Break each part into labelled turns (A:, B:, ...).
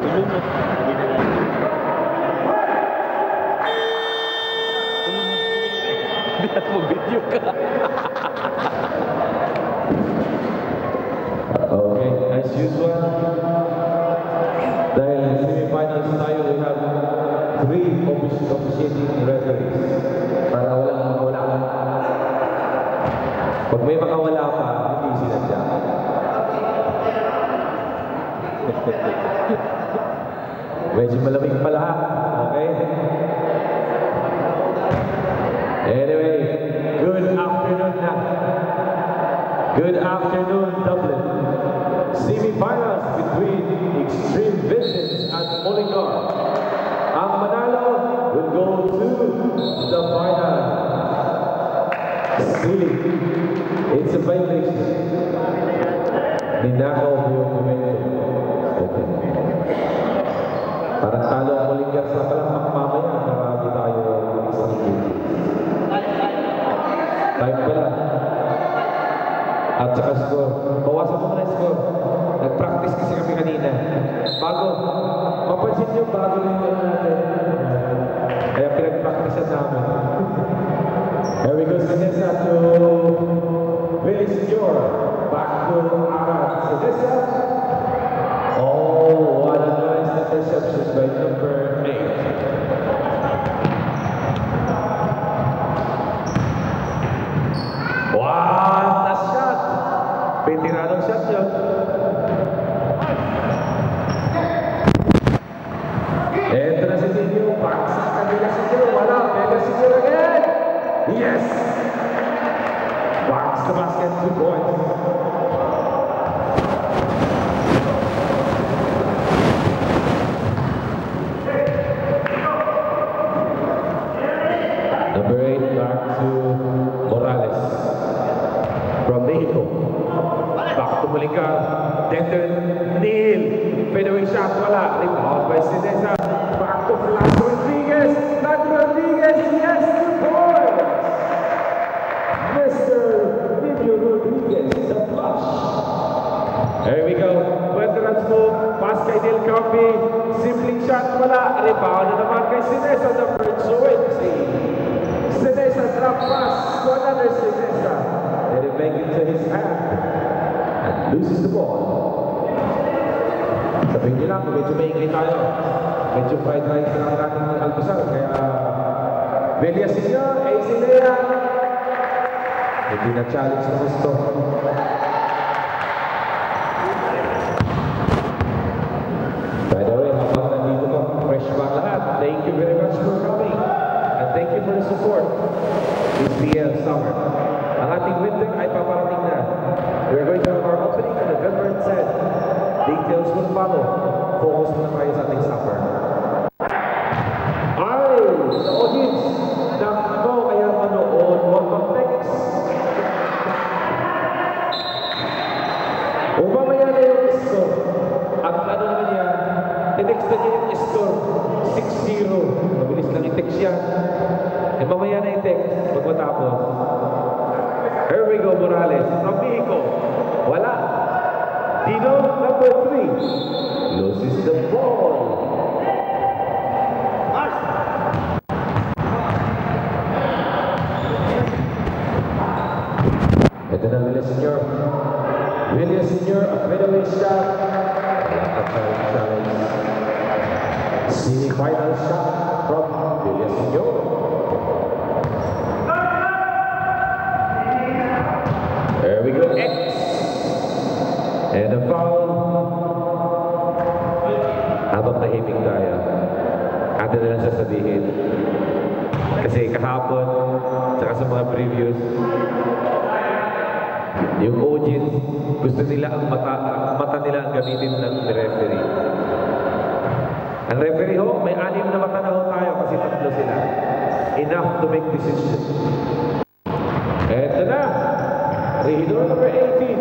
A: Tulong mo. Bihat mo video ka.
B: Okay, as usual, dahil semifinals tayo, we have 3 officiating referees para walang makawala. Pag may makawala pa, hindi sinadya. Medyo malamig pa lahat, okay? Anyway, good afternoon na. Good afternoon, Dublin. Semi-finals between Extreme Visions and Oligar. Ang manalo will go to the final. Silly. It's a violation. Ninakaw mo yung momentum. Parang talo ang Oligar sa palang mamaya. Marami tayo isang game. Time pala. At saka score. Bawasan mo na yung score. Nag-practice kasi kami kanina. Bago. Mapansin nyo, bago na yun natin. Kaya pinag-practice namin. Here we go, Sinesa to Willie Senior. Back to Arad. Sinesa. Oh, what a nice interception by number 8. What a shot! Veteranong shot yun. Ito na si Nino. Paksa kanila si Nino. Wala. Pwede si Nino again. Yes! Box the basket. 2 points. Number 8 back to Morales. From Mexico. Back to Oligar. Denton, Neil. Fadeaway shot, wala. Rebound by Sinesa. Back to Flash Rodriguez. Flash Rodriguez, yes, 2 points. Mr. Nino Rodriguez, the flash. There we go. Veterans move. Pass kay Neil Campi. Simpling shot, wala. Rebound na naman kay Sinesa. Number 20. Sinesa drop pass to another Sinesa. Let it make it to his hand and loses the ball. Sabihin nyo lang, medyo maingay tayo. Medyo fried rice na ang ating almusal. Kaya, Velia Senior, AC Lea. Hindi na challenge na gusto. By the way, habang nandito pa, fresh pa lahat. Thank you very much for coming. And thank you for the support this PL summer. Ang ating winter ay paparating na. We're going to have our opening on November 10. Details will follow. Focus muna tayo sa ating summer. Ay! Sa audience, nakakaw kaya manood, huwag mag-text. Kung mamaya na yung score, at ano naman yan, tinext na niya yung score, 6-0. Mabilis lang i-text yan. E mamaya na i-text, pag matapos. Here we go, Morales. From Mexico. Wala. Dino, number 3. Loses the ball. Ito na Willie Senior. Willie Senior, a fadeaway shot. Semi-final shot from Willie Senior. There we go, X. And a foul. Habang tahimik tayo, ano na lang sasabihin. Kasi kahapon, saka sa mga previews, yung audience, gusto nila ang mata nila ang gamitin ng referee. Ang referee ho, may 6 na mata na ho tayo kasi 3 sila. Enough to make decision. Eto na! Regidor number 18.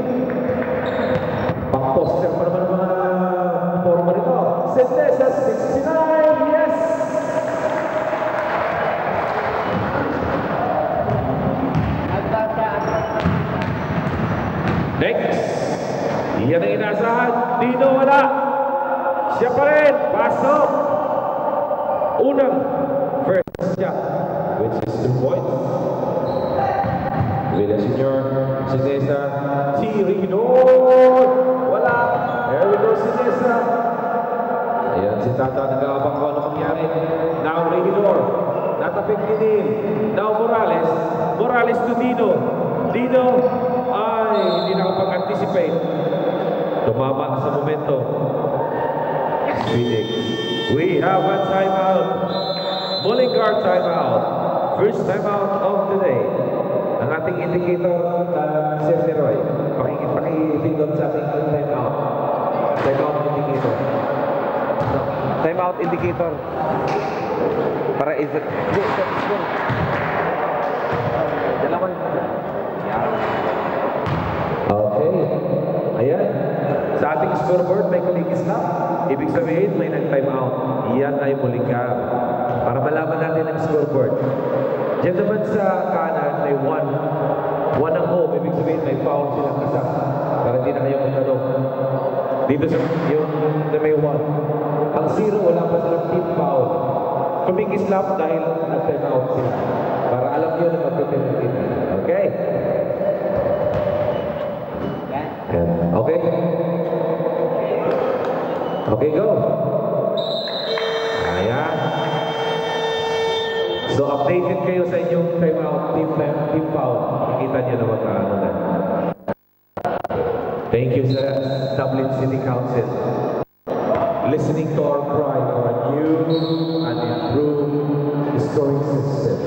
B: Pang-poster pa naman ang mga forma nito. Sentesa 69, yes! Next. Iyan ang inasahan. Dino wala. Siya pa rin. Pasok. Unang first shot, which is 2 points. Villa Senior, Sinesa, Tiridor. Wala. There we go, Sinesa. Ayan, si Tata nag-aabang ko ano mangyari. Now, Regidor. Natapik ni Neil. Now, Morales. Morales to Dino. Dino, ay, hindi nakapag-anticipate. Tumama sa momento. Phoenix. We have a timeout. Mullingar timeout. First timeout of the day. Ang ating indicator, Sir Leroy. Pakipindot sa ating timeout. Timeout indicator. Timeout indicator. Para is-it. Dalawa. Okay. Ayan. Sa ating scoreboard, may kuligis na. Ibig sabihin, may nag-timeout. Iyan ay Mullingar. Para malaman natin ang scoreboard. Diyan naman sa kanan, may 1. 1 ang home. Ibig sabihin, may foul silang isa. Para hindi na kayo magtanong. Dito sa yung na may 1. Ang 0, wala pa silang team foul. Kumikislap dahil nag-timeout sila. Para alam nyo na magpipilitin. Okay? Okay? Okay, go. Ayan. So, updated kayo sa inyong timeout, team foul. Nakikita nyo na magkaano na. Thank you sa Dublin City Council. Listening to our cry for a new and improved scoring system.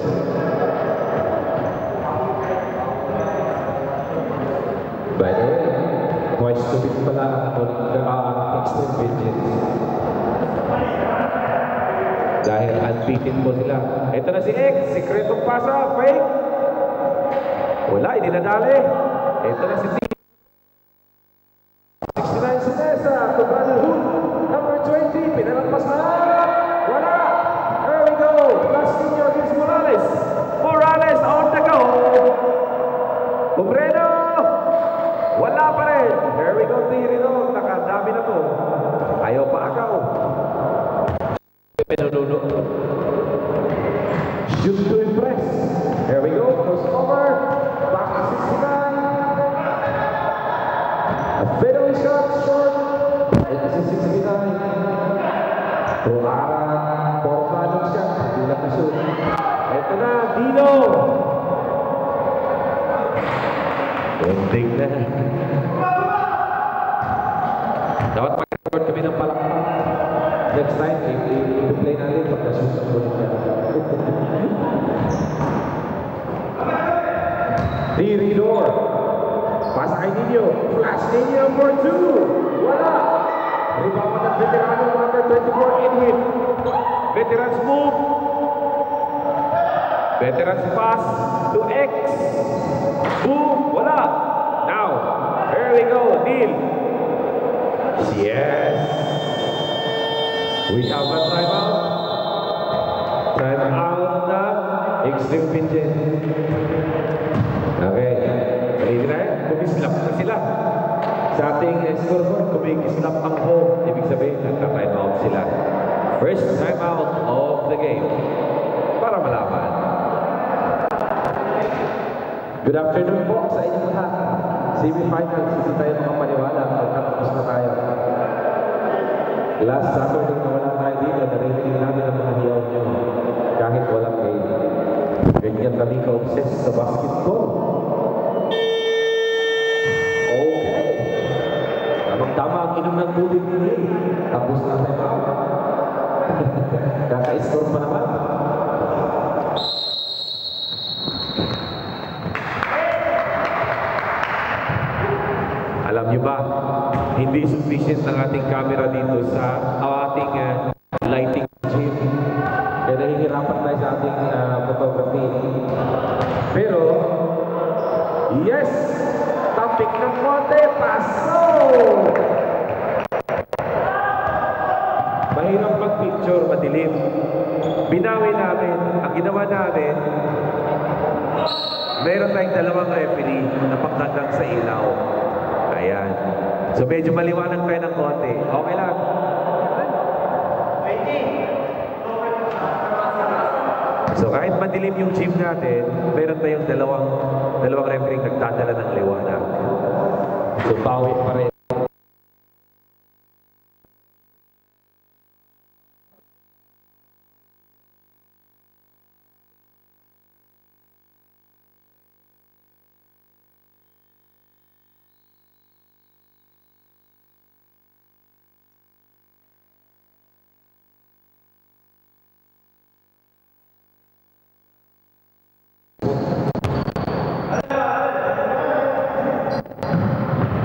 B: By the way, twice to beat pala ang extreme vigilance. Dahil unbeaten po sila. Ito na si X, sikretong pasa, fake. Wala, hindi nadali. Ito na si T. 69 Sinesa, to Brother Hood. Number 20, pinalampas na. Wala. There we go. Plus senior gives Morales. Morales on the go. Umbreno. Wala pa rin. There we go, Tirino. Nakadami na to. Ayaw pa akaw. Pinununo. Shoot to impress. There we go. Crossover. Back to 69. A fadeaway shot. Short. Ito si 69. Tumaran. Pormanong siya. Hindi lang na shoot. Ito na. Dino. Ending na. Dapat mag-record kami ng palakpak. Next time, i-play natin pagka-shoot ang bulit niya. Tiridor. Pasa kay Nino. Flash Nino for 2. Wala. Rebound ng veterano number 24 in hit. Veterans move. Veterans pass to X. Boom. Wala. Now, here we go. Neil. Yes. We have a timeout. Timeout na extreme vigilance. Okay. Ready na yan? Kumislap na sila. Sa ating scoreboard, kumislap ang home. Ibig sabihin, nagka-timeout sila. First timeout of the game. Para malaman. Good afternoon po sa inyong lahat. Semi-finals, hindi tayo makapaniwala. Magkatapos na tayo. Last Saturday na wala tayo dito, narinig namin ang mga hiyaw nyo. Kahit walang game. Ganyan kami ka-obsessed sa basketball. Okay. Tamang-tama ang inom ng tubig nila. Tapos na tayo pa. Kaka-score pa naman. Alam niyo ba, hindi sufficient ang ating camera dito sa ating lighting team. Kaya nahihirapan tayo sa ating photography. Pero, yes! Topic ng konti, paso! Mahirap mag-picture, madilim. Binawi namin, ang ginawa namin, meron tayong dalawang referee na pagkadang sa ilaw. Ayan. So medyo maliwanag tayo ng konti. Okay lang. So kahit madilim yung gym natin, meron tayong dalawang referee nagdadala ng liwanag. So bawi pa rin.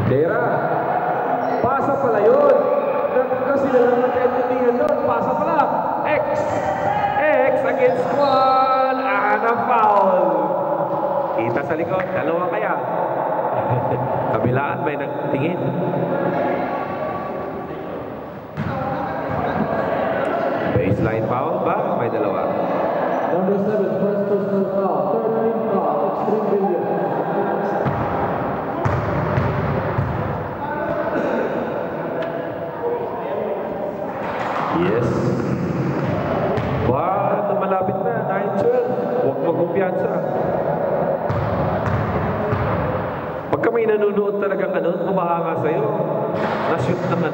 B: Dera, pasa pala yun. Kasi nalang nagkaintindihan doon, pasa pala. X against 1, and a foul. Kita sa likod, dalawa kaya. Kabilaan may nagtingin. Baseline foul ba? May dalawa.
A: Number 7, first personal foul. Third team foul, extreme billion.
B: Yes. Malapit na, 9-12. Huwag magkumpiyansa. Pagka may nanonood talagang kumahanga sa'yo, na-shoot ng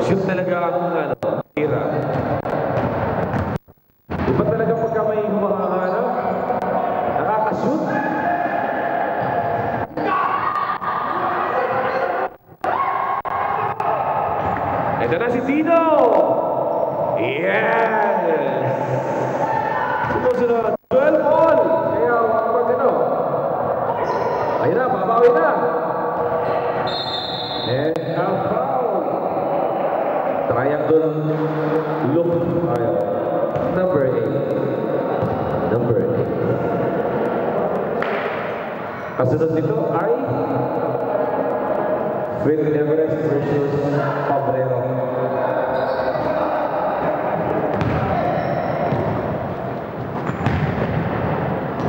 B: shoot talaga ang tira. Iba talaga pagka may humahanga nakaka-shoot. Ito na si Dino! Yes! Sumusunod, 12 all! Kaya wag ayun na, babawi na! And a foul! Triangle look. Ayun. Number 8. Number 8. Kasunod nito ay Phil Everest versus Pabrero.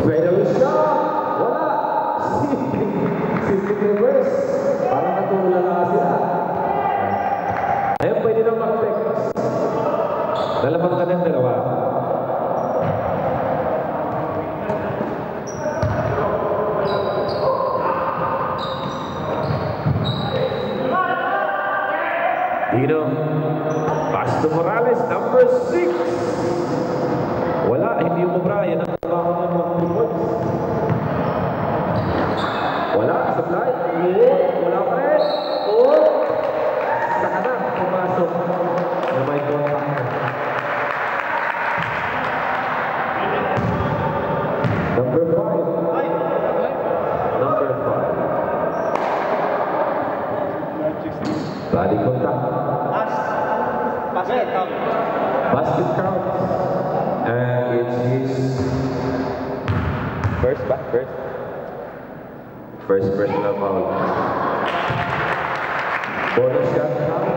B: Fadeaway shot! Wala! Si Everest. Parang natulala sila. Ayun, pwede nang mag-text. Dalawang ka ng dalawa. Dino. Pass to Morales, number 6. Wala, hindi umubra. Yan ang trabaho ng mag-pupot. Wala, supply. Wala pa rin. Saka na, pumasok. Na may contact. Number 5. Number 5. Body contact.
C: Basket count.
B: Basket count. And it's his first personal foul. Bonus shot count.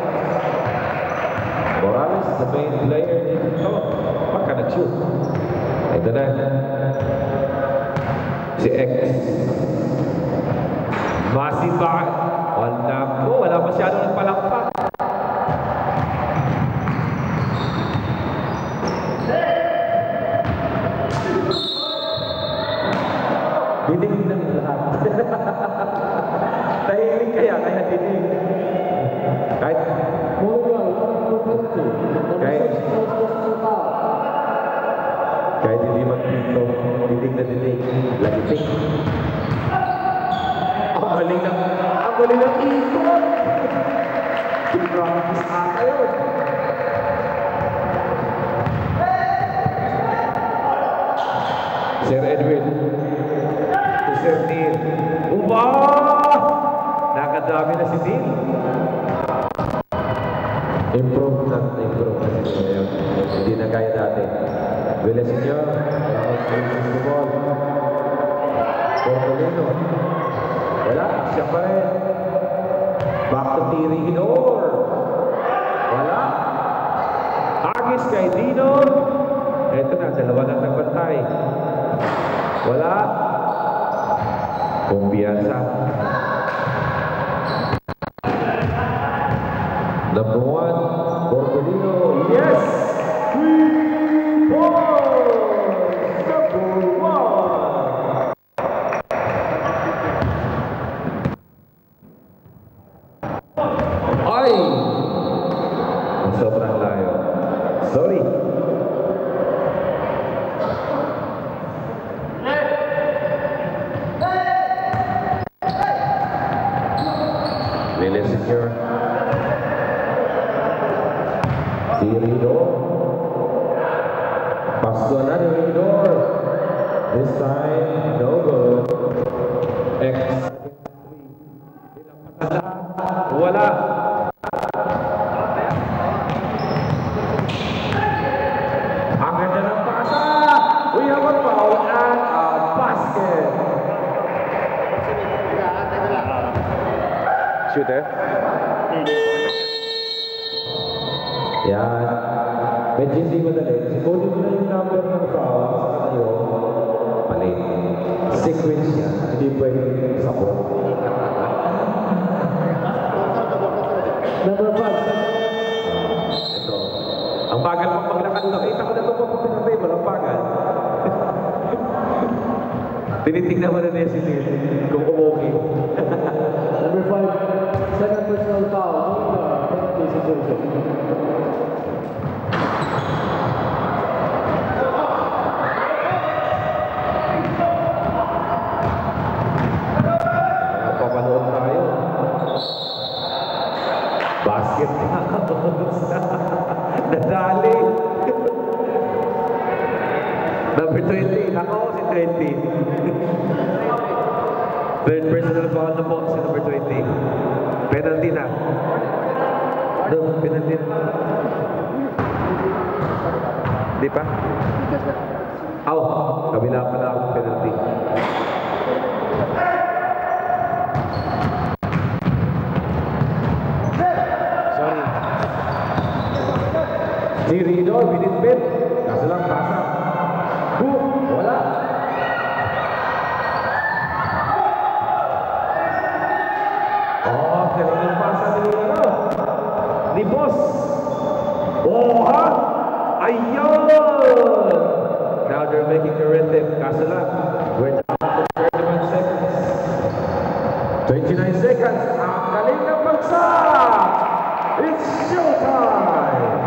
B: Morales, the main player. Baka nag-shoot. Ito na. Si X. Masiba. Wala masyadong nagpalakpak. Dinig ng lahat. Tahimik kaya dinig. Kahit hindi magpito, dinig na dinig. Lagitik. Ang galing ng ikot. Practice ata yun. Sir Edwin. Sir Neil. Uba! Nakadami na si Neil. Improve na si Neil. Hindi na kaya dati. Villasenor. Portolino. Wala. Siya pa rin. Back to Tiridor. Wala. Agis kay Dino. Ito na. Dalawa na nagbantay. Wala. Kumpiyansa. Number 1, Portolino. Yes! 3 points! Really secure. Tiridor. Pass to another Tiridor. This time, no good. X. Wala. Ang ganda ng pasa. We have a foul and a basket. Shooter. Yan. Medyo hindi madali. Kunin mo na yung number ng foul sa kayo. Mali. Sequence yan. Hindi pwede sapot.
A: Number 5.
B: Ito. Ang bagal pang maglakad ito. Kita ko na ito papunta ng table. Ang bagal. Tinitingnan mo na niya si Neil kung okay.
A: Number 5. Second personal foul. Penalty situation.
B: Papanood tayo. Basket na. Nadali. Number 20. Ako si 20. Third personal foul na po si number 20. Penalty na. No, penalty na. Di pa? Aw, kabila pala ako penalty. Sorry. Si Ridor, binitbit. Kaso lang pasa. Boom! Wala. Oh, galing ang pasa ni Boss. Oh, ha? Ayun! Now they're making a rhythm. Kaso lang, we're down to 31 seconds. 29 seconds. Ang galing ng bagsak! It's showtime!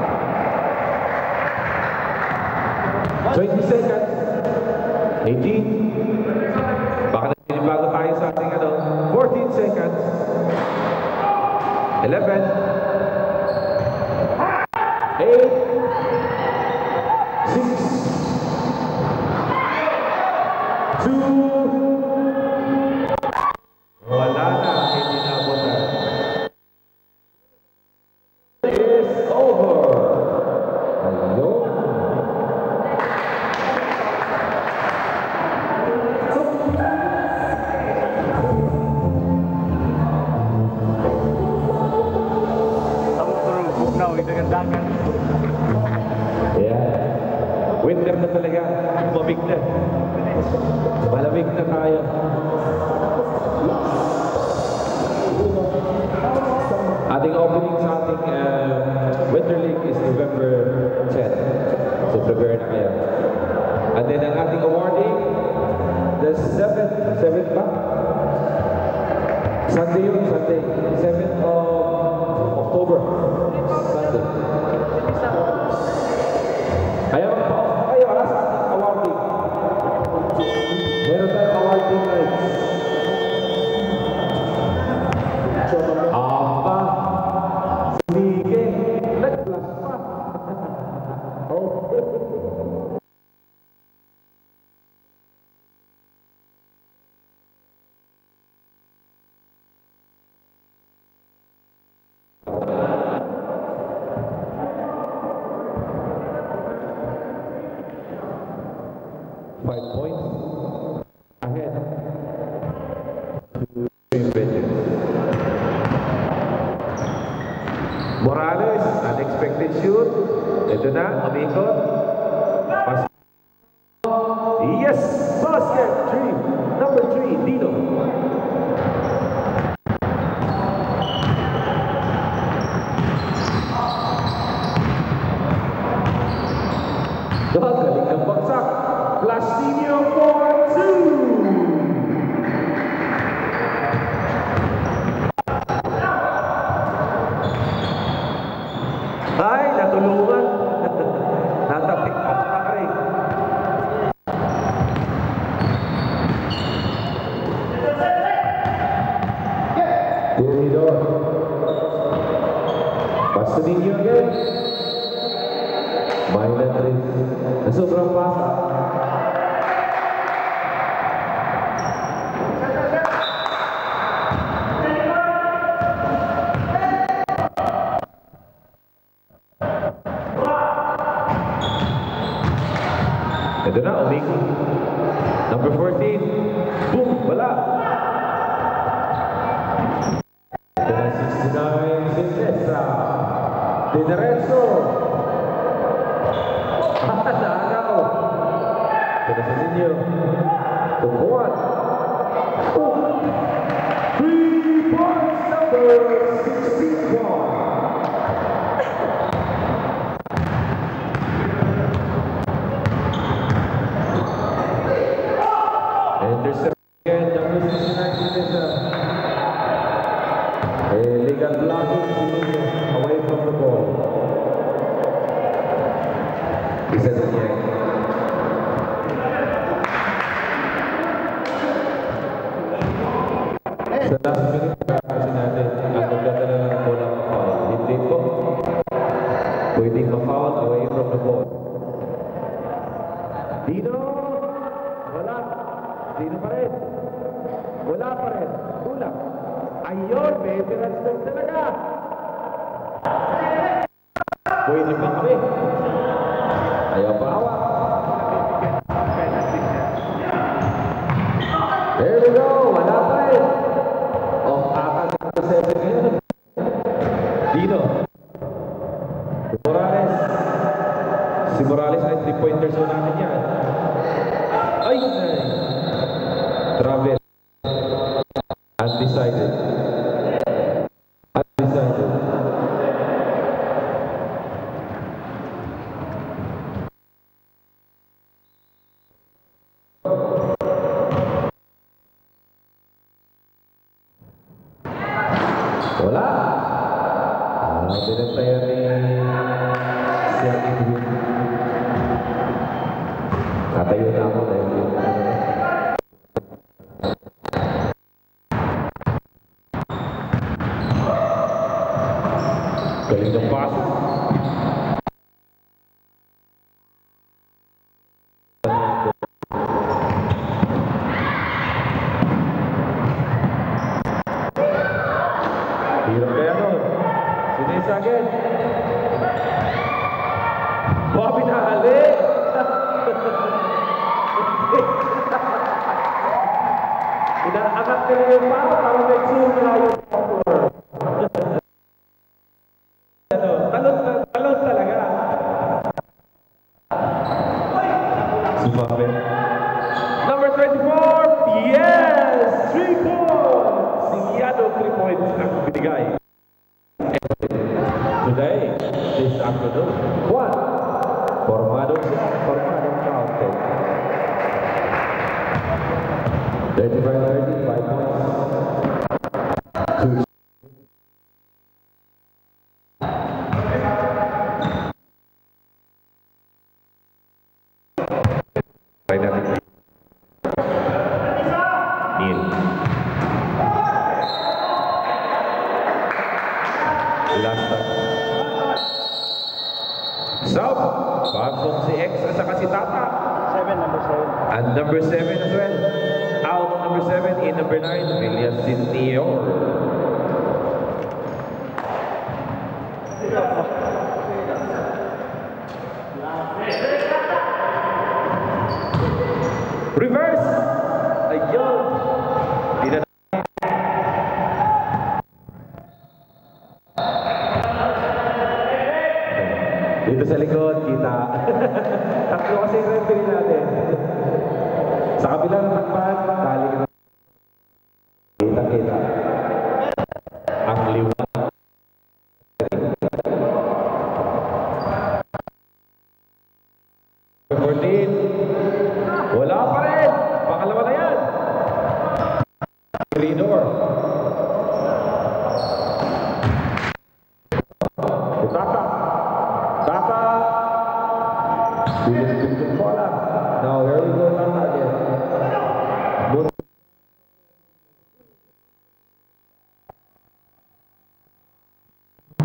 B: 20 seconds. 18. Baka bago tayo sa ating 14 seconds. 11. 8. 6. 2. Wala na. Hindi na abutan. It's over. Ayun. Yeah. Winter na talaga. Malamig na. Malamig na tayo. Ating opening sa ating Winter League is November 10. So prepare na kayo. And then ang ating awarding, the 7th ba? Sunday yun, Sunday. 7th of October. Sunday. Ayaw pa kayo, wala sa ating awarding. Meron tayong awarding night. Apa? Sige. Nag-flash pa. Oh. Morales, unexpected shoot. Ito na, umikot. Pas yes! Basket! 3. Number 3, Dino. Galing ng bagsak. Plastinio for 2. Ay, natulungan. Corridor. Pastorino again. Minor 3. Sobrang pasa. Ito na, umikot. Number 14. Boom! Wala. Ito na, 69. Silvestra. De Lorenzo. Naagaw. Ito na sa ninyo. Tungkuan. 3 points number 61. Intercept again, number 69 Silvestra. Legal blocking away from the ball. Isa na niya. Sa last minute, kasi natin, ang nagdadala ng bola ng foul. Hindi po, pwedeng ma-foul away from the ball. Dino! Wala. Dino pa rin. Wala pa rin. Kulang. Ayun, veteran stroke talaga. Pwede pa kami. Ayaw pa awa. There we go. Wala pa rin. Oh, akal na 7 ngayon. Dino. Morales. Si Morales ay 3-pointers o natin yan. Ay! Travel. Undecided. Undecided. Wala. Binantayan ni Siang Edwin. Natayo na ako dahil galing ng paso. Hirap kaya nun. Sinisa agad. Bobby Nahali! Inaangat ka na yung pao para may zoom na yung power. Talon talaga. Sumabit. Number 24, yes! 3 points! Si Yado 3 points ang binigay. Today, this afternoon, what? Formado counted. 35-30, 5 points. 2. Try natin. Neil. Last time. South. Pasok si X at saka si Tata.
C: 7, number 7.
B: And number 7 as well. Out number 7 in number 9, Villas Senior. Reverse! Ayun! Dito sa likod, kita. Tatlo kasi yung referee natin. Sa kabilang takpan, tali ka. Kita. Ang liwanag. Number 14. Wala pa rin. Pangalawa na yan. Corridor. Tata. Bilis bola. Now here we go Tata again.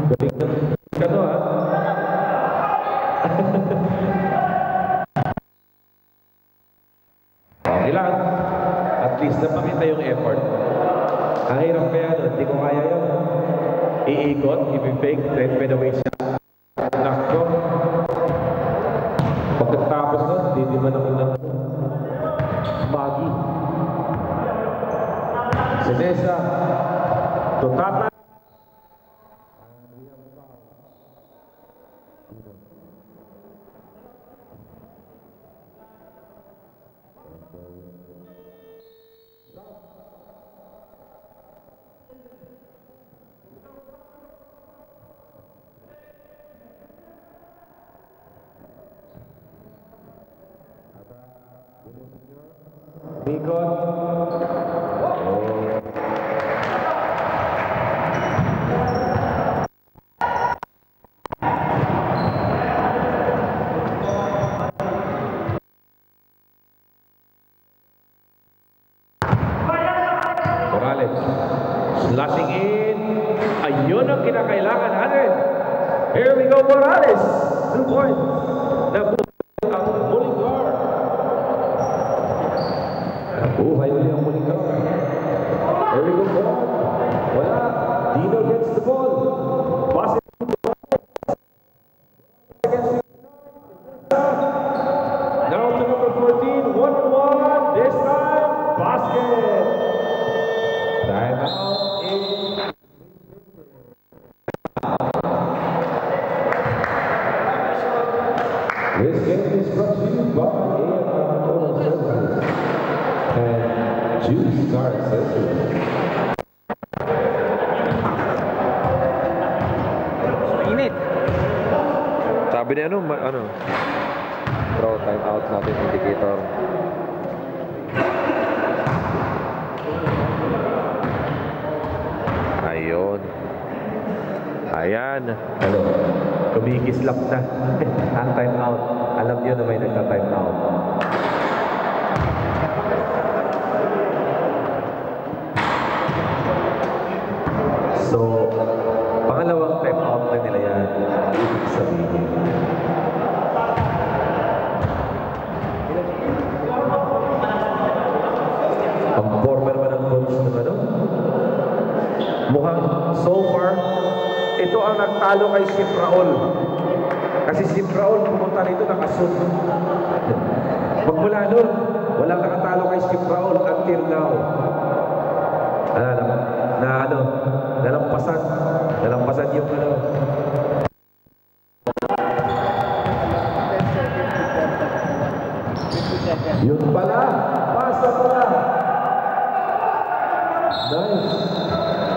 B: Galing ka no, ha? Okay lang. At least napakita yung effort. Ang hirap kaya nun, hindi ko kaya yun. Iikot, i-fake, then pinaway siya. Nakko. Pagkatapos nun, hindi man ako ng bagi. Si Nessa, tutata. Slashing in. Ayun ang kinakailangan natin. Here we go, Morales. 2 points. Nabuhay ang Mullingar. Nabuhay ulit ang Mullingar. Here we go, ball. Wala. Dino gets the ball. Pass it. Now to number 14. 1-on-1. This time, basket. Time out. This game is brought to you by AFR Auto Services and Juice Car Accessories.
D: Init. Sabi niya ano? Throw time out natin indicator. Ayun. Ayan.
B: Ano? Kumikislap na. Ang time out. Alam niyo na may nagta-time out. So, pangalawang time out na nila yan. Ibig sabihin. Ang former man ang coach ng ano? Mukhang so far, ito ang nagtalo kay Chip Raul. Kasi Chip Raul pumunta rito nakasud. Magmula nun, walang nakatalo kay Chip Raul until now. Nalampasan yung ano. Yun pala, pasa pala. Nice.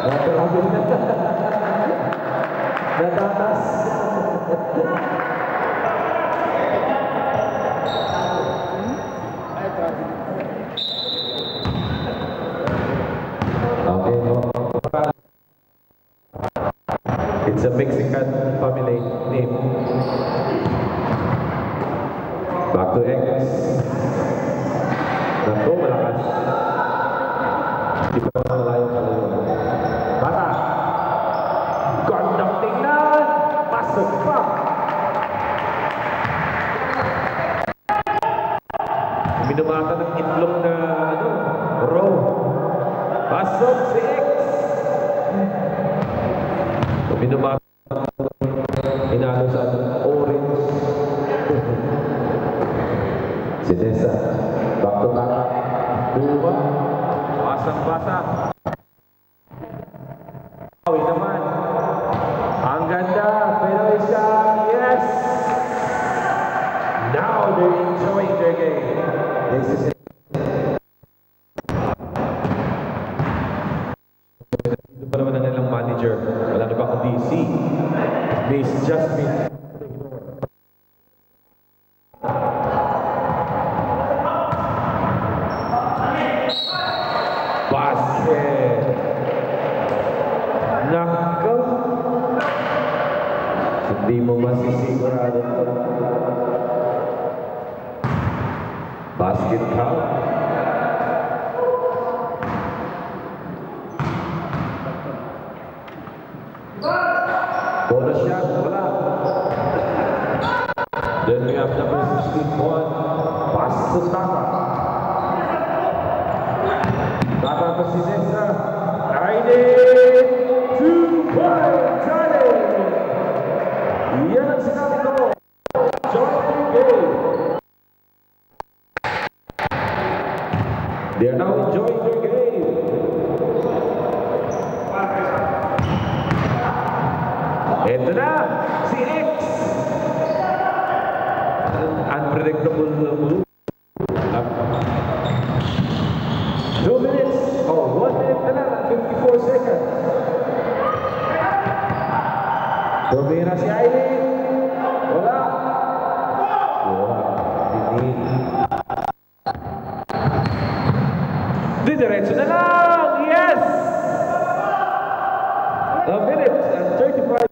B: Naparabi na. Natatas. Okay, it's a Mexican family name. Back to X. Naku, malakas. Di ba malayo pala yun? Bata! Gandang tingnan! Pasok pa! Minumata ng itlog na row. Pasok si X! Minumata inalo sa orange. Si Nessa. Back to back. Duba. Basang-basa. Awi naman. Ang ganda. Pero isa. Yes! Now they're enjoying their game. This is it. Ito pa naman ang nilang manager. Wala na ba akong DC? Miss Jasmine. Basket. Nako. Hindi mo masisigurado. Basket count. Bonus shot, wala. Then we have number 61, pass to Tata. Tata to si Nessa. 2-point challenge! Yan ang sinabi ko. Join the game. They are now enjoying their game. Ito na, si X. Unpredictable move. 2 minutes. Oh, 1 minute na lang. 54 seconds. Tumira si Aileen. Wala. Hindi. Didiretso na lang. Yes! A minute and 35.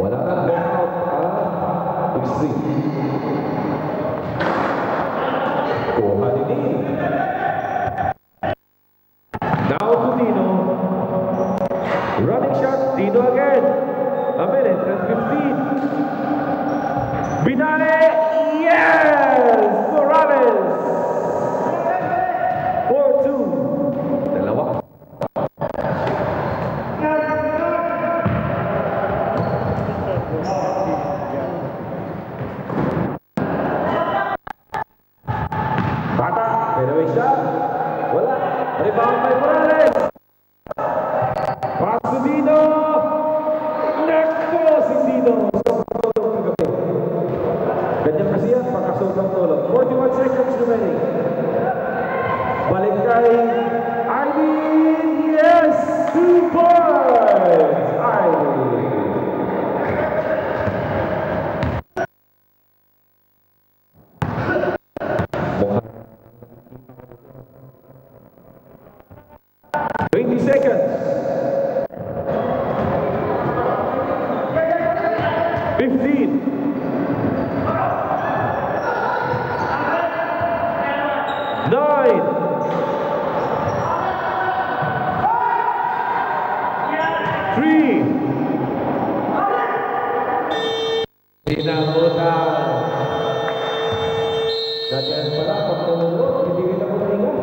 B: Wala na. Extreme. Kuha ni now to Dino. Running shot, Dino again. A minute and 15. Binale, yes! Morales! 4-2. Dalawa. Bata, fadeaway shot. Wala. Rebound by Morales. Pass to Dino. Nako si Dino. Ganyan kasi yan, pagkasobrang tulog. 41 seconds remaining. Balik kay Aileen. Yes! 2 points! Aileen. Mukhang 20 seconds. 15. 9. 3. Pinamutan. Ganyan pala, pag tulog, hindi kita pumalingan.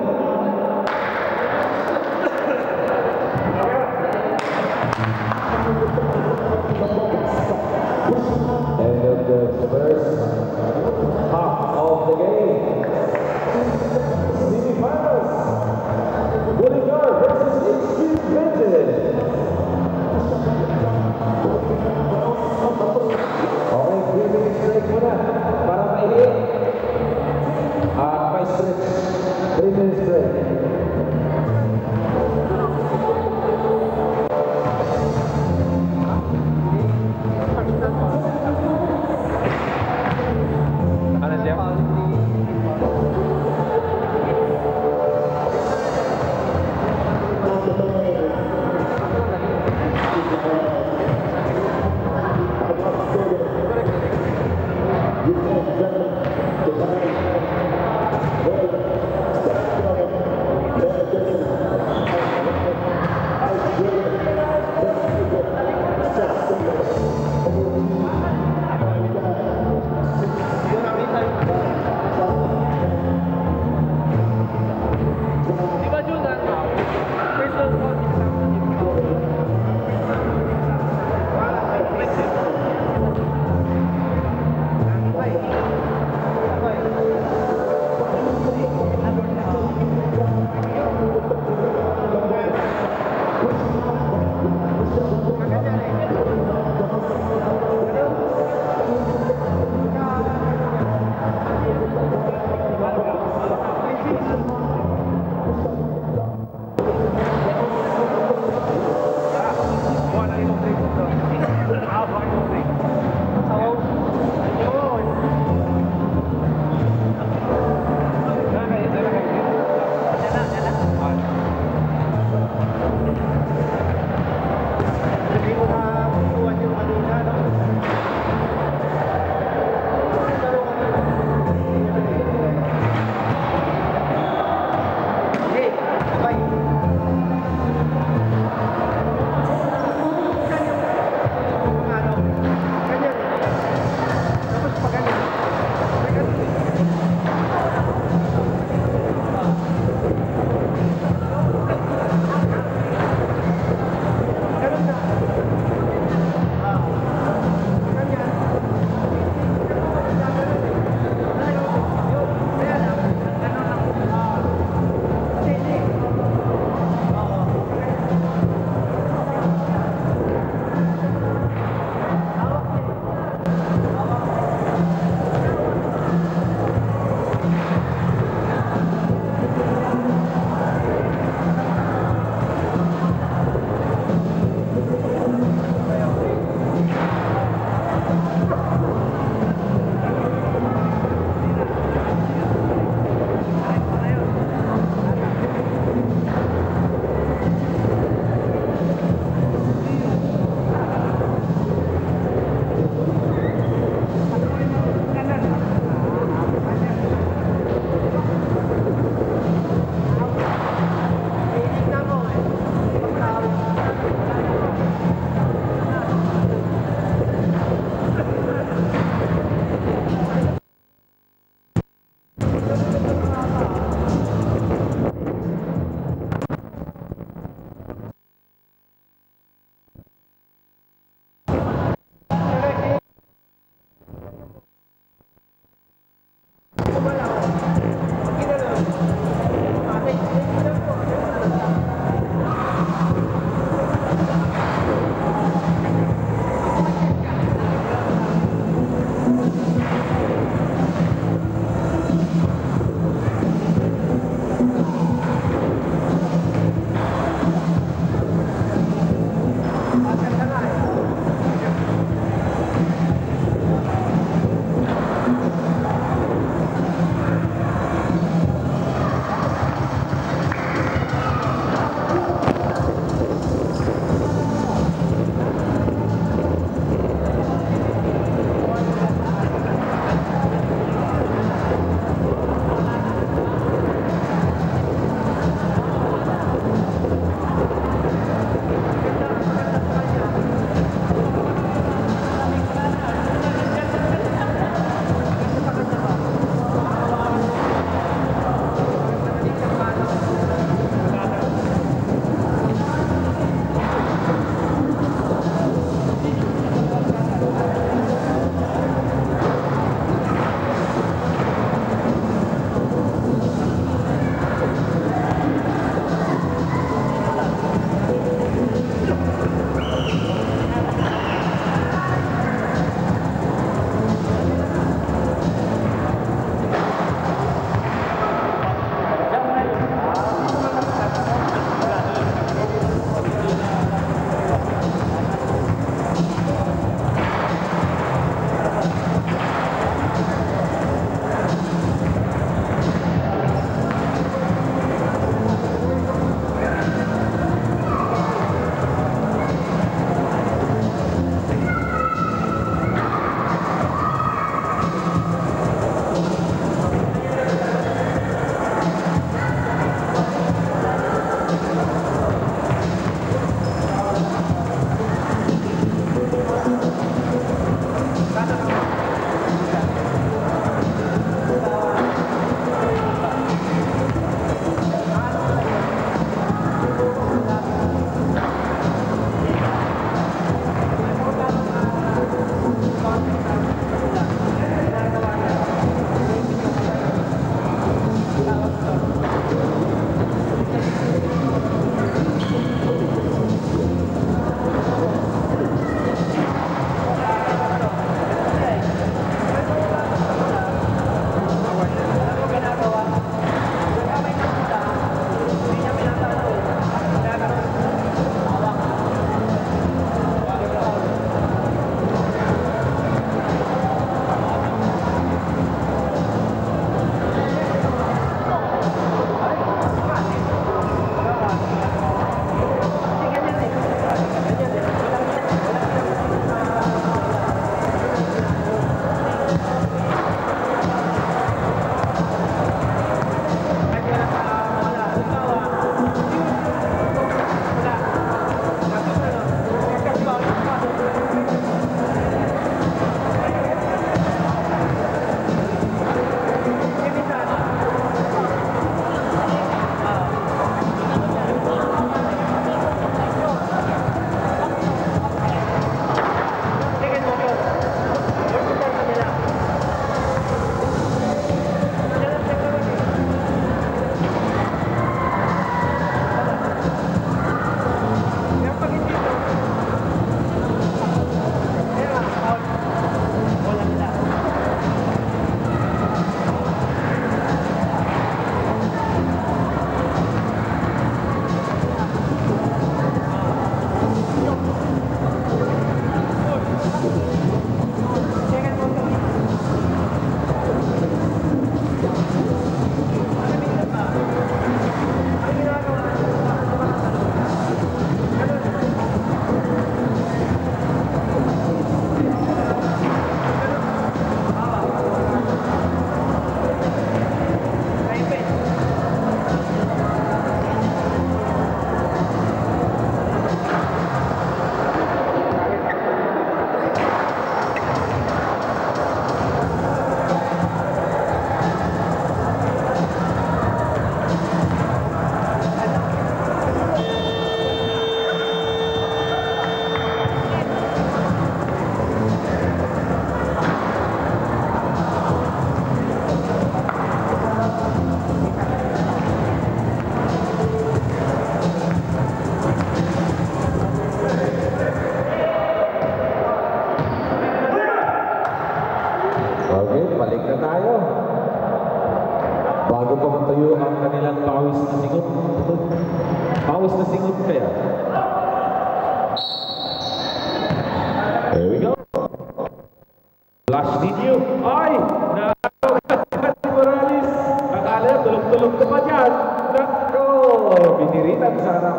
B: piniritan sa harap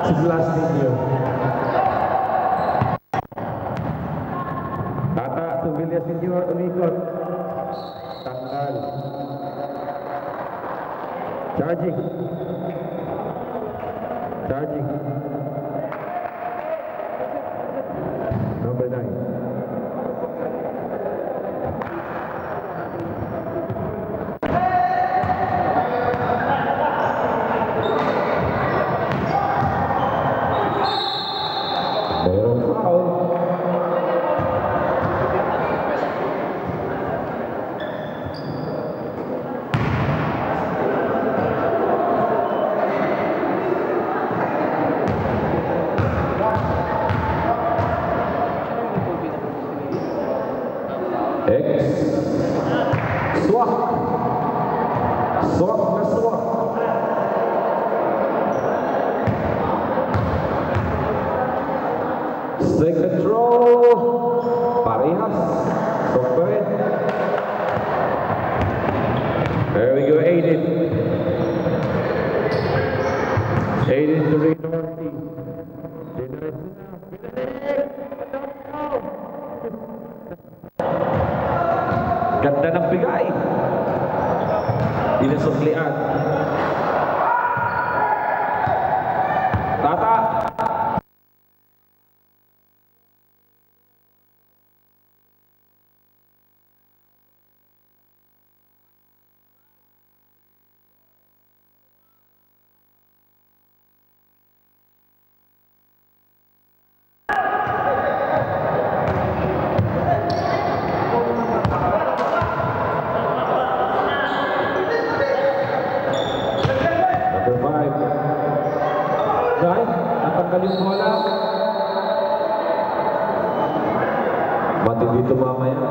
B: si Flash Ninyo. Tata, Tubilia Senior, umikot. Tanggal. Charging. Charging. Number 9. Mayroong foul. Swak. Swak na swak. Second throw. Parehas. Swak pa rin. There we go, Aiden. Aiden to Rinorty. Ganda ng bigay. Dinasuklian. Tata. Natanggal yung bola. Ba't hindi tumama yan?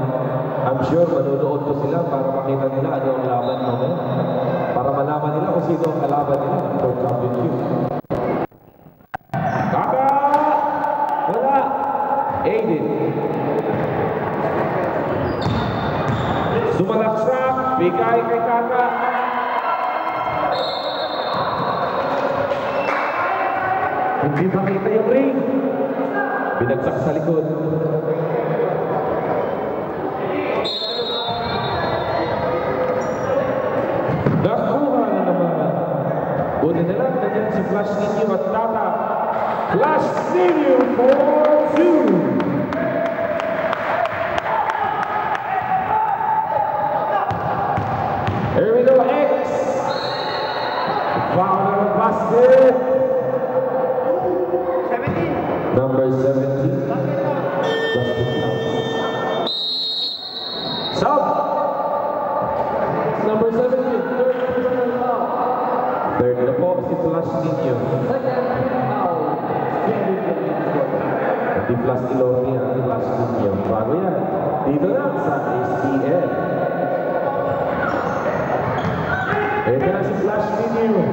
B: I'm sure manunood ko sila para makita nila ano ang laban mamaya. Para malaman nila kung sino ang kalaban nila for championship. Kaka! Wala! Aiden. Sumalaksak. Bigay kay Kaka. Hindi makita yung ring. Binagsak sa likod. Nakuha na naman. Buti na lang nandiyan si Flash Ninyo at Tata. Flash Ninyo for 2. Here we go, X. Foul on the basket. Number 17. Sub.
A: Number 17, third personal foul.
B: Third na po si Flash Ninyo.
A: Second foul.
B: Di Flash Ilonghi ang Flash Ninyo. Bago yan. Dito lang sa STL. Ito na si Flash Ninyo.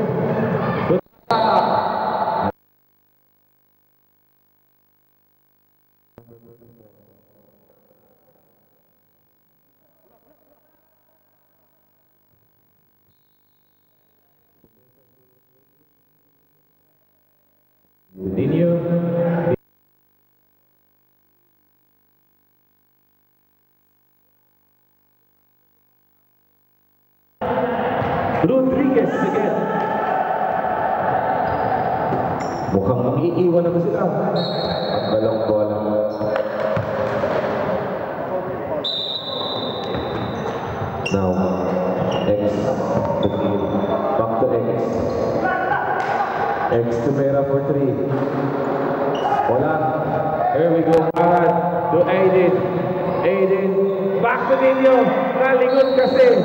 B: Ninyo. Rodriguez again. Mukhang iiwan na ba sila? Ang balong bola. Now, X to Neil. Back to X. X to Mera for 3. Wala. Here we go. Aran to Aiden. Aiden. Back to Ninyo. Nalingon kasi.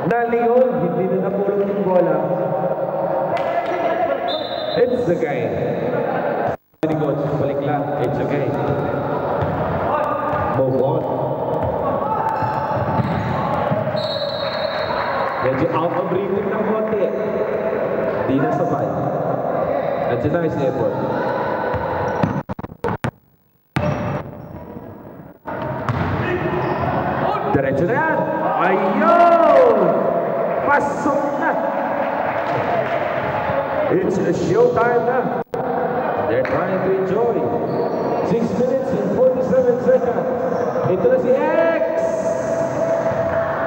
B: Nalingon. Hindi na napulog yung bola. It's okay. Ni coach, balik lang. It's okay. Move on. Medyo out of rhythm ng konti. Di na sabay. That's a nice effort. Diretso na yan. Ayun! Pasok na! It's a showtime na. They're trying to enjoy. 6 minutes and 47 seconds. Ito na si X.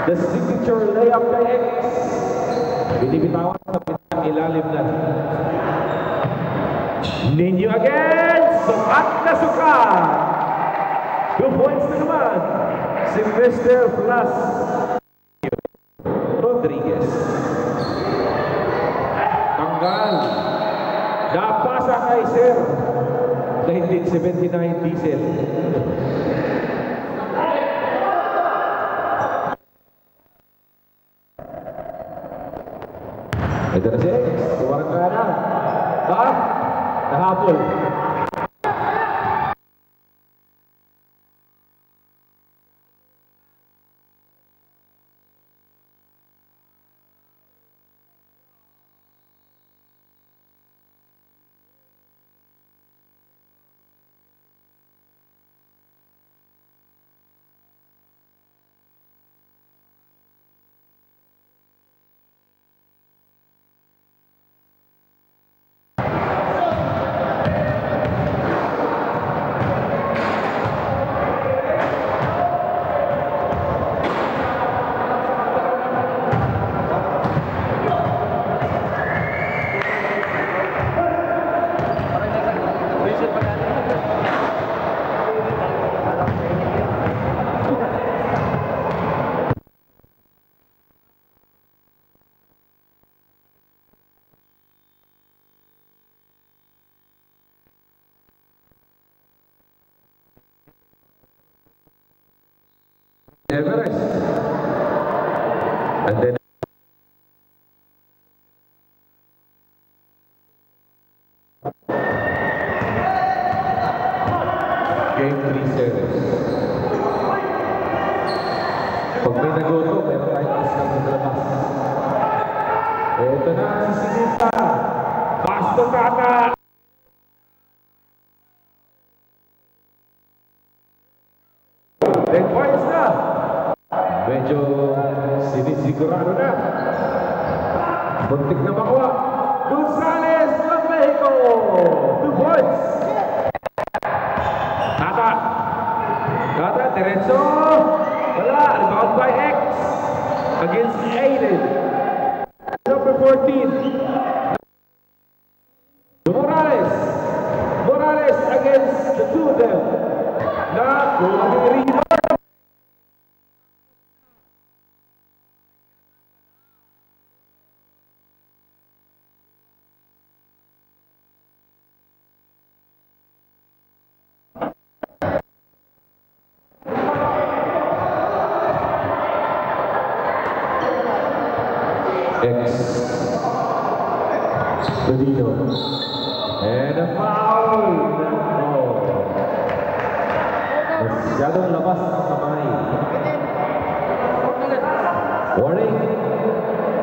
B: The signature layup by X. Binibitawan sa pitang ilalim na. Ninyo again. Sukat na sukat. 2 points na naman. Si Mr. Plus Rodriguez. Tanggal. Napasa kay Sir. 1979 diesel. Ito na si X. Suwarang ka na. Ha? Nahapol. Everest. And then game 3 series. Pag may nagoto, meron tayong asang sa labas. Ito na si Sinita. Basto kata. Then points na. Medyo sinisigurado na. Buntik na makuha. Gonzales ng Mexico. 2 points. Tata. Tata, diretso. Wala. Rebound by X. Against Aiden. Number 14. Morales. Morales against the two of them. Na kulang rebound. X. Benito. And a foul. Oh. Masyadong labas ang kamay. Warning.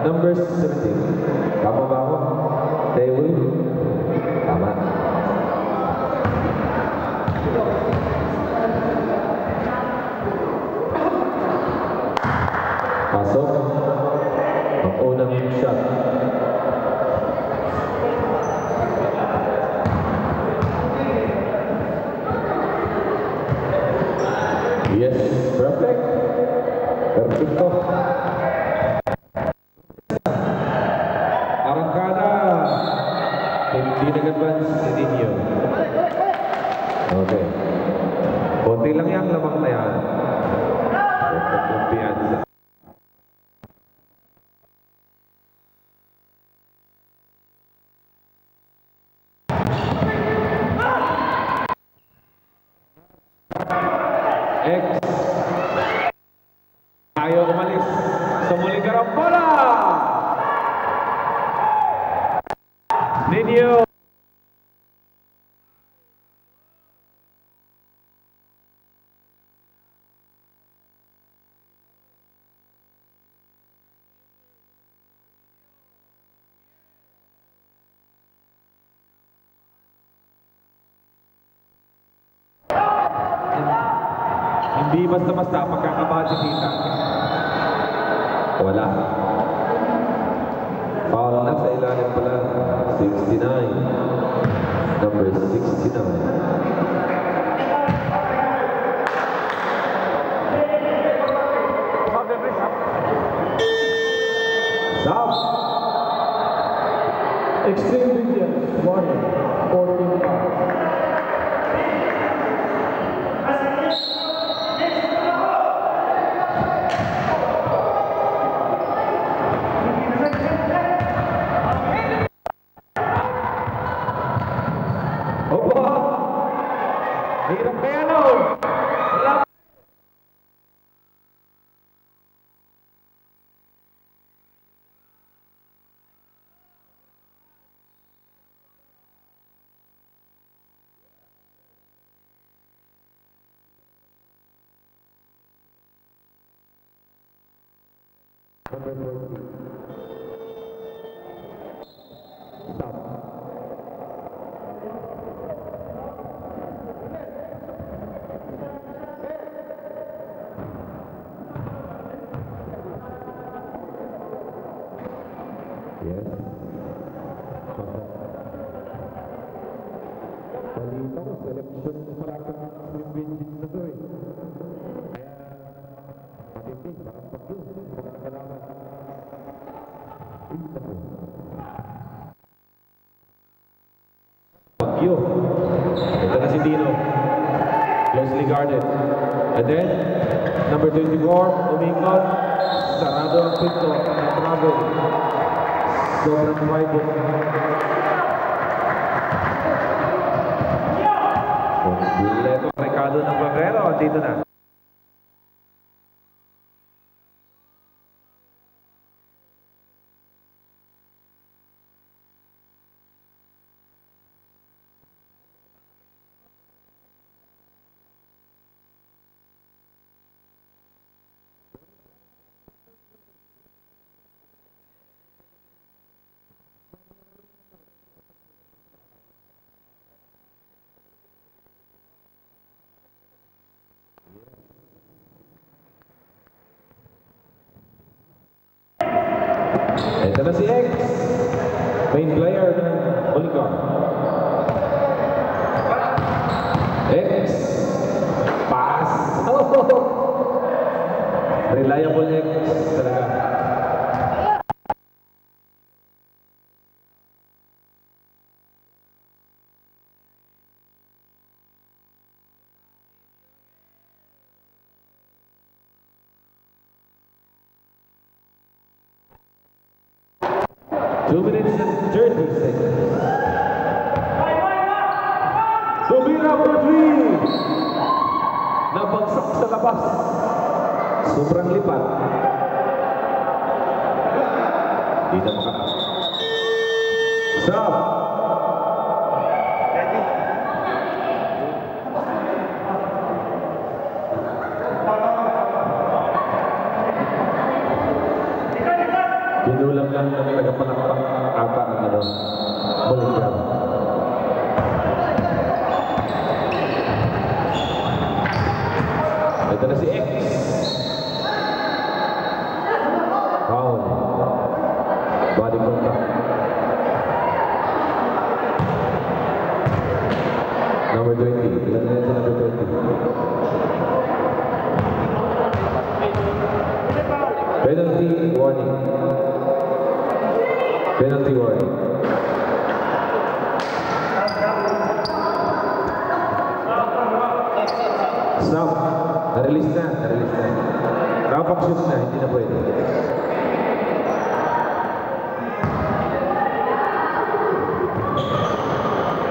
B: Number 17. Tama ba ako? Daewoo. Tama. Pasok. Ang unang shot. Yes, perfect. Perfecto. Arangkada. Hindi nag-advance si Ninyo. Okay. Konti lang yan, lamang na yan. Kumpiyan. X. Ayaw umalis sa muling karambola. Ninyo. Hindi basta-basta pagkakabati kita. Wala. Foul na sa ilalim pala si 69. Number 69. Stop.
A: Extreme Vigilant, warning, 14 fouls.
B: Opo! Hirap kaya no? Wala. Number 40. Stop. Yes. Balita ko, selection pala ng Benjit na to eh. Kaya, matindi, parang pagyo. Pagkakalaman. Ito po. Pagyo. Ito na si Dino. Closely guarded. And then, number 24, umikot. Sarado ang pinto. Travel. Sobrang private. Completo Ricardo ng Barrero. Dito na. Ito na si X, main player ng Oligar. X, pass. Reliable X talaga. Two minutes and 30 seconds. Tumira for three. Nabagsak sa labas. Sobrang lipat. Hindi na maka. Stop. Kinulang lang ng tagapalakpak ata ang ano, Bolivar. Ito na si X. Foul. Body contact. Number 20. Ilan na yun sa number 20? Penalty warning. Penalty warning. Stop. Na-release na. Na-release na. Rapak shoot na. Hindi na pwede.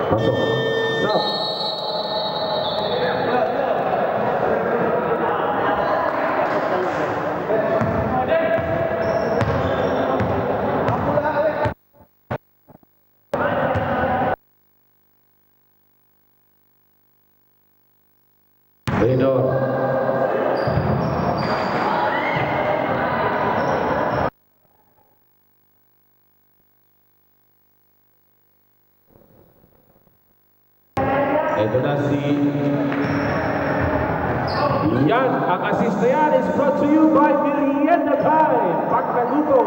B: Pasok. Stop. Benor. Ito na si yan. Ang assist na yan is brought to you by Merienda Time. Pagkaluto,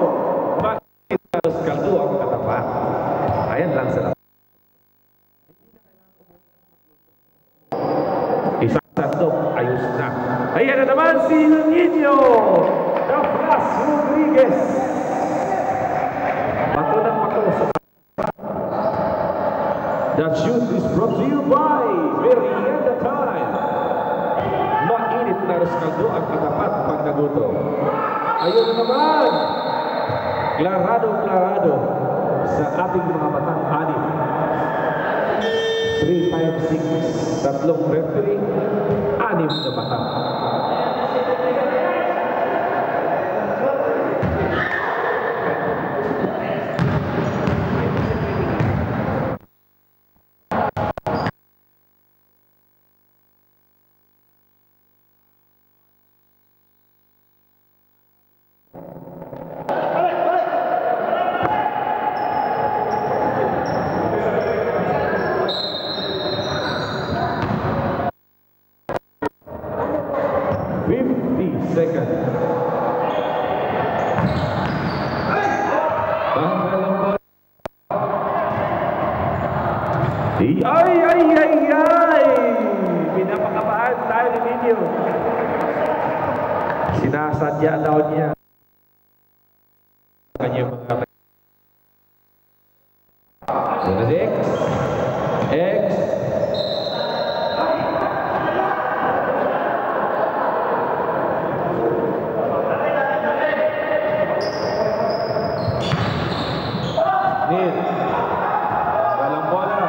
B: Makitas Kaldo ang katapat. Ayan lang sa lahat. Isang sandok, ayos na. Ayan na naman si Nino Dafras Rodriguez. Bato ng bato sa That shoot is brought to you by Merienda Time. Mainit na reskaldo ang katapat pag nagutom. Ayun na naman. Klarado sa ating mga batang anim. 3 times 6, tatlong referee, 6 na batang. Ay! Pinapakabahan tayo ni Nino. Sinasadya daw niya. Kanyang mga X. Nil. Walang bola.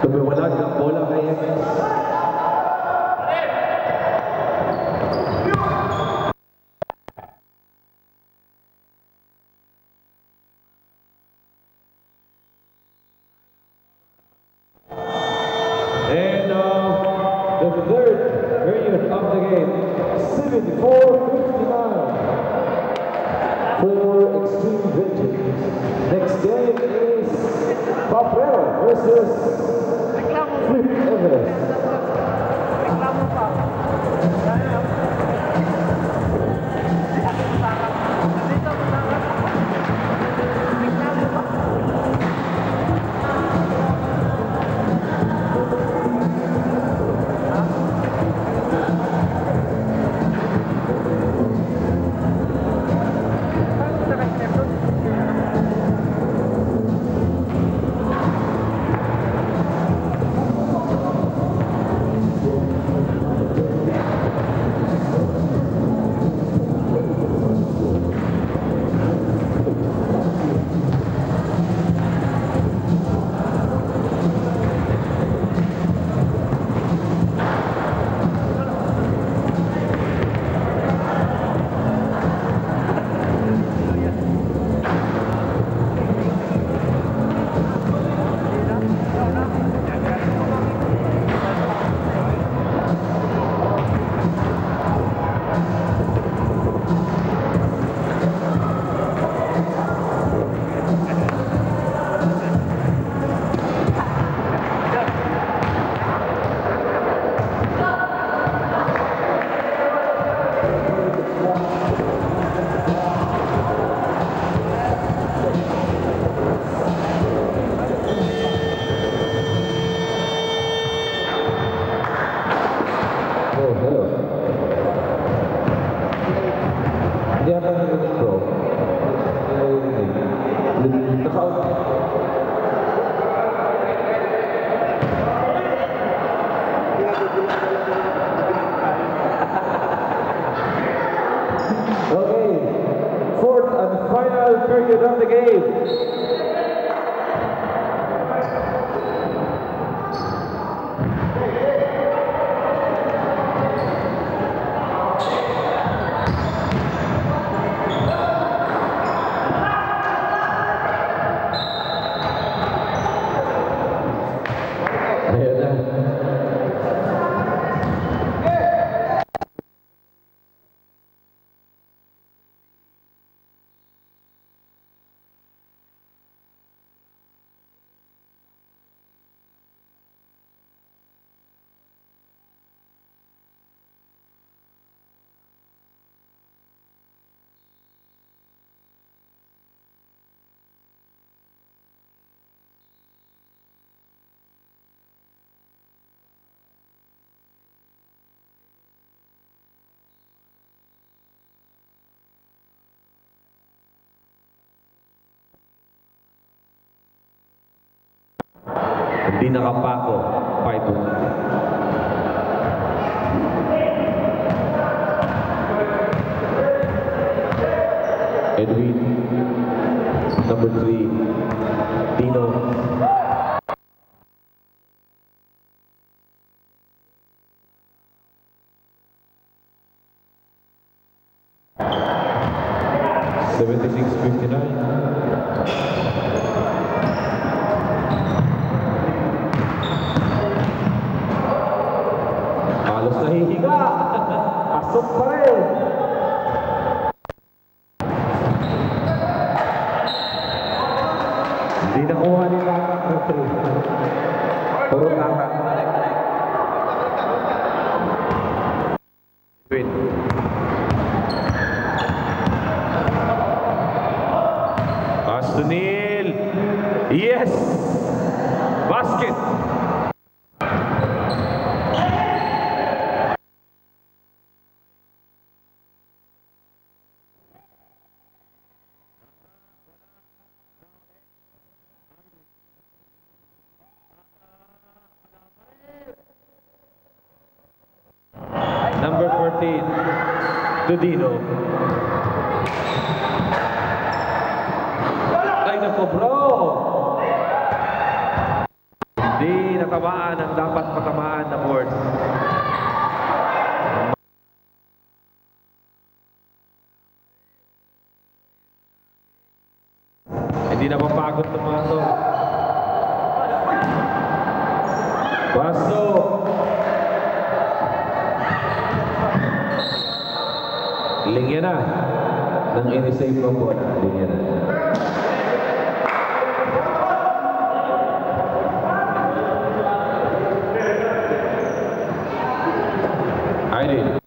B: Tumiwalag ang bola kay MS. And the third period of the game, 74-59 for Extreme Vengeance. Next game is Paprero versus Flip Everest.
C: Reklamo pa. Hindi ako narinig bro. Okay, fourth and final period of the game. Ayan na.
B: Di nakapako. 5-1. Edwin, number 3, Dino. Halos nahihiga. Pasok pa rin. Hindi nakuha ni Tata ng 3. Puro Tata. Win. Astonil. Yes! Basket! Number 14, Dudino. Ay nako bro! Hindi natamaan ang dapat matamaan na board. Hindi na mapagod ng mga to. Pasok! Linya na ng inisave mo po na. Linya na. Aydin.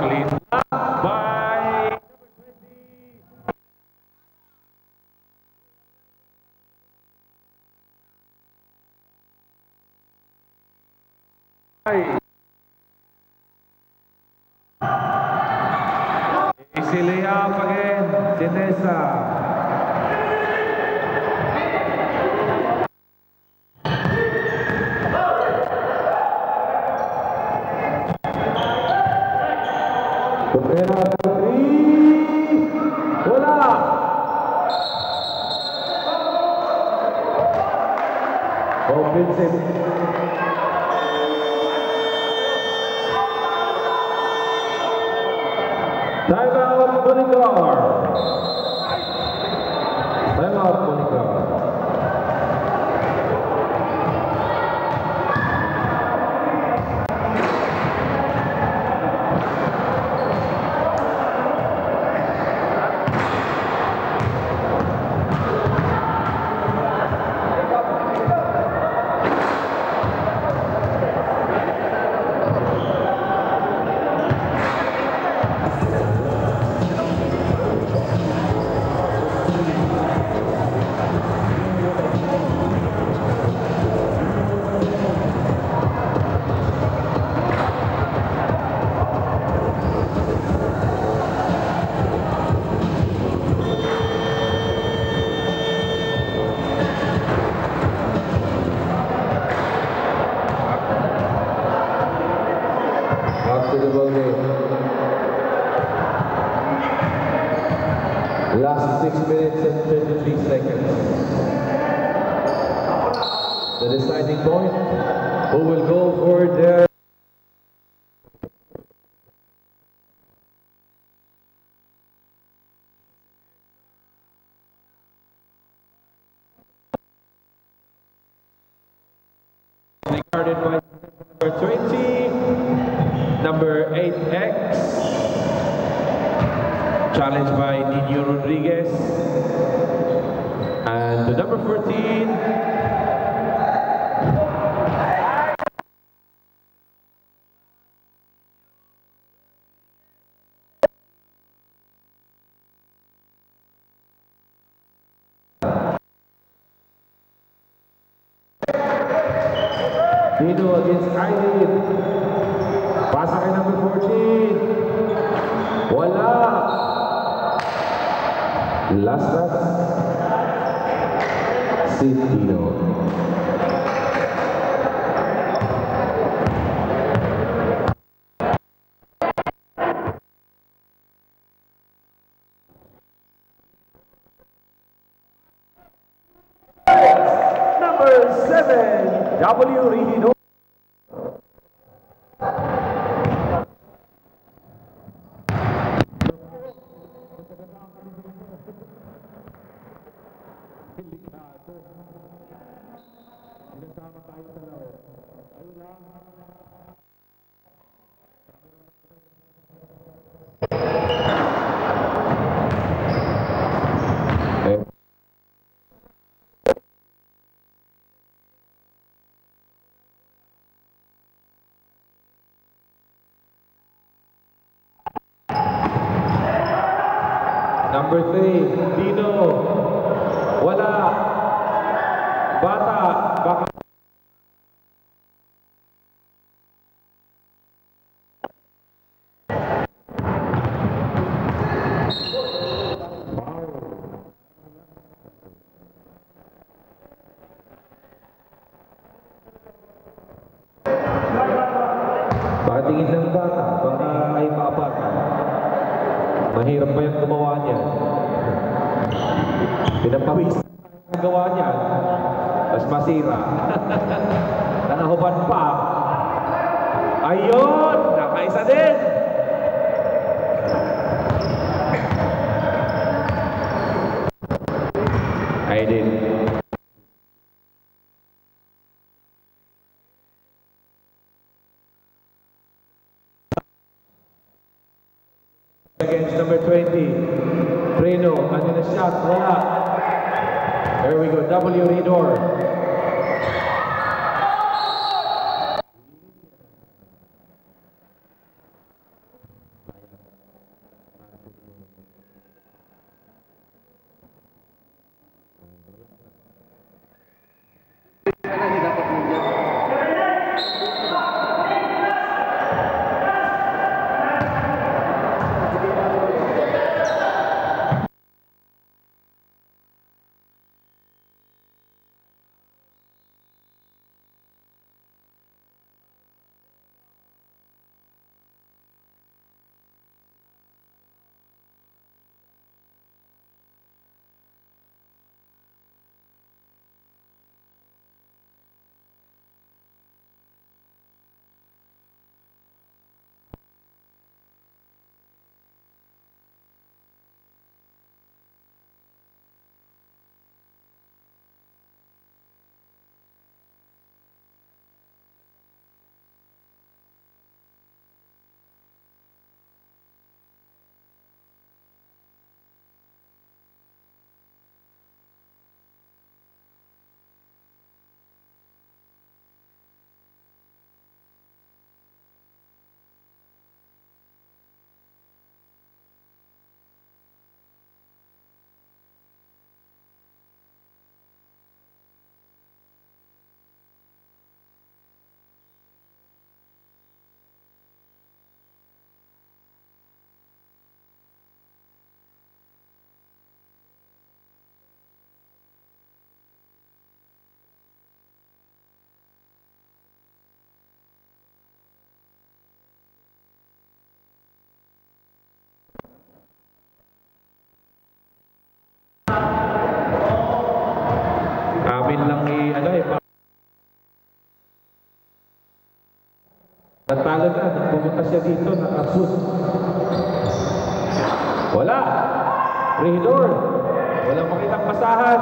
B: Clean up by easy layup again, Sinesa.
C: Pera 3. Wala. Offensive. Time out, Bonicar. Time out, Bonicar.
B: Last 6 minutes and 33 seconds. The deciding point, who will go for their guarded by number 20, number 8X, challenged by Nino Rodriguez, and the number 14, Dino against Aileen. Pasa kay number 14. Wala. Last touch. Si Dino.
C: Number 7, W. Regidor.
B: Number 3, Dino. Wala. Bata. Baka. Pakatingin ng bata, baka ay maapakan. Mahirap pa yung gumawa niya. Pinapawis ang gawa niya. Mas masira. Nanahuban pa. Ayun! Nakaisa din! Ay din. Against number 20, Breno, kanina shot, wala. There we go, W. Redor. Amin lang natalo na, pumunta siya dito, nakasut. Wala. Regidor. Walang makitang pasahan.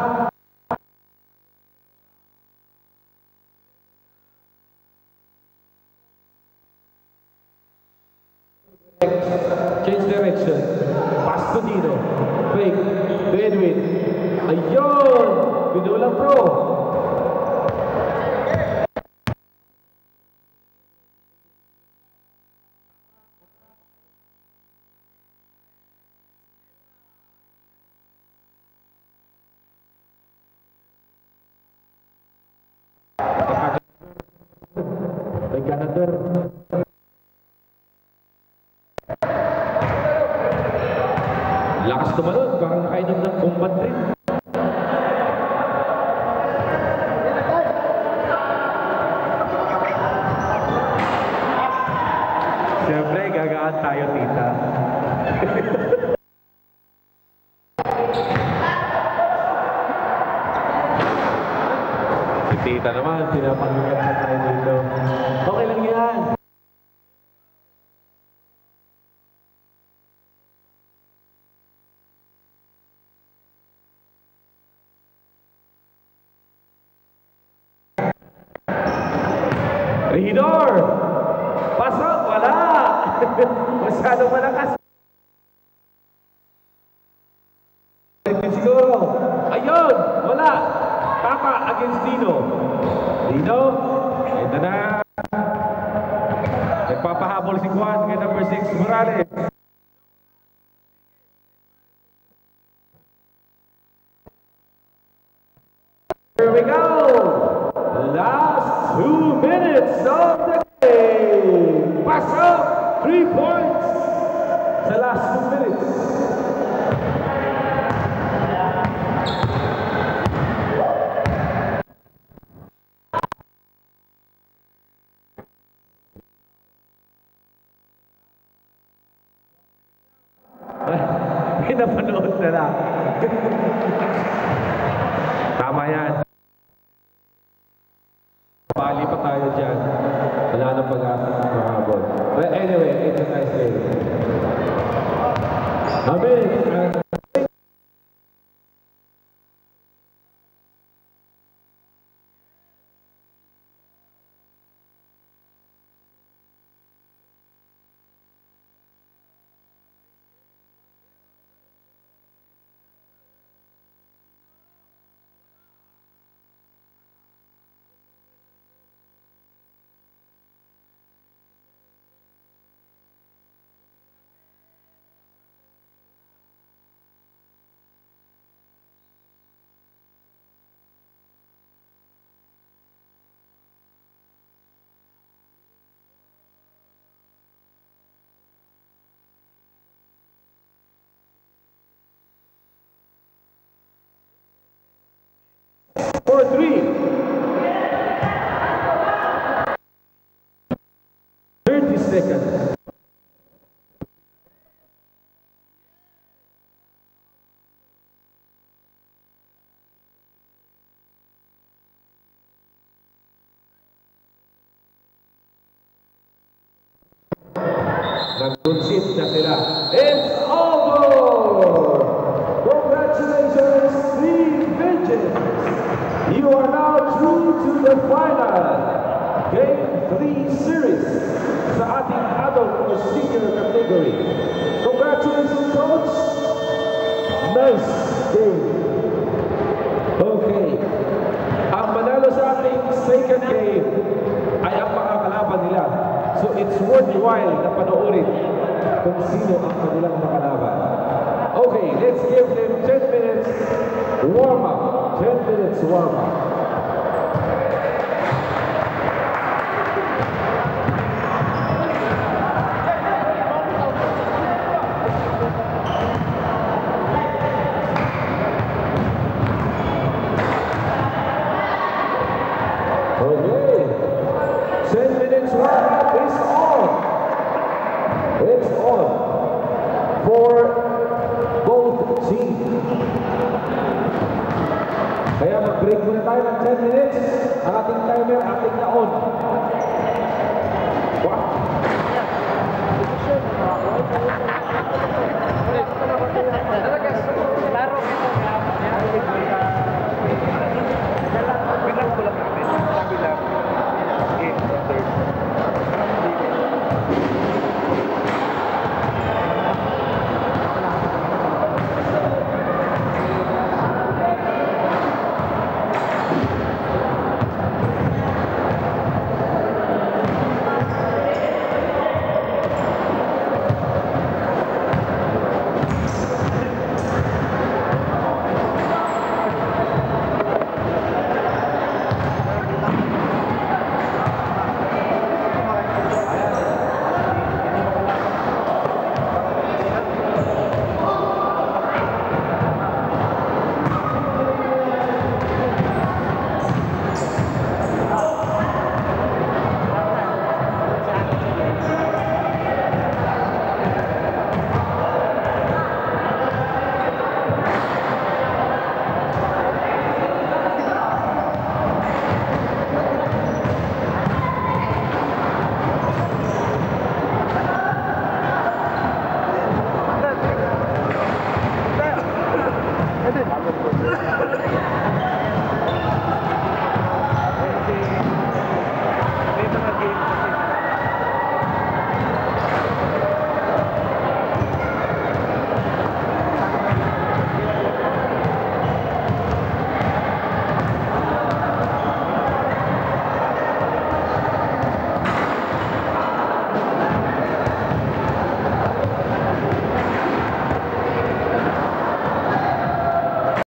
B: Change direction. Pass to Dino. Fake. To Edwin. Ayun! Binulang pro. may ganador. Lakas tumalon, parang nakainom ng combat rin.
C: Siyempre, gagaan tayo, tita.
B: Si tita naman, pinapangingatan na tayo dito. Okay lang yan. Regidor! Pasok! Wala! Masyado malakas. Siguro. Ayun! Wala! Tapa against Dino. Dino? Ito na. Nagpapahabol si Juan kay number 6, Morales. Here we go! Last 2 minutes of the game! Pass up! 3 points! Sa last 2 minutes. Pinapanood na lang. Tama yan. Pali pa tayo dyan. Wala nang pag-asa ng mahabol. But anyway, it's a nice game. Amen. For 3. 30 seconds. Nag-concede na sila. It's over! Congratulations, Steve Vengeance! You are now through to the final Game 3 series sa ating adult or senior category. Congratulations, Coach! Nice game! Okay. Ang manalo sa ating second game ay ang makakalaban nila. So it's worthwhile na panoorin kung sino ang kanilang makalaban. Okay, let's give them 10 minutes warm-up. 10 minutes warm-up. Okay, 10 minutes warm-up is on. It's on for both teams. Kaya mag-break muna tayo ng 10 minutes. Ang ating timer, ating na-on. Wow.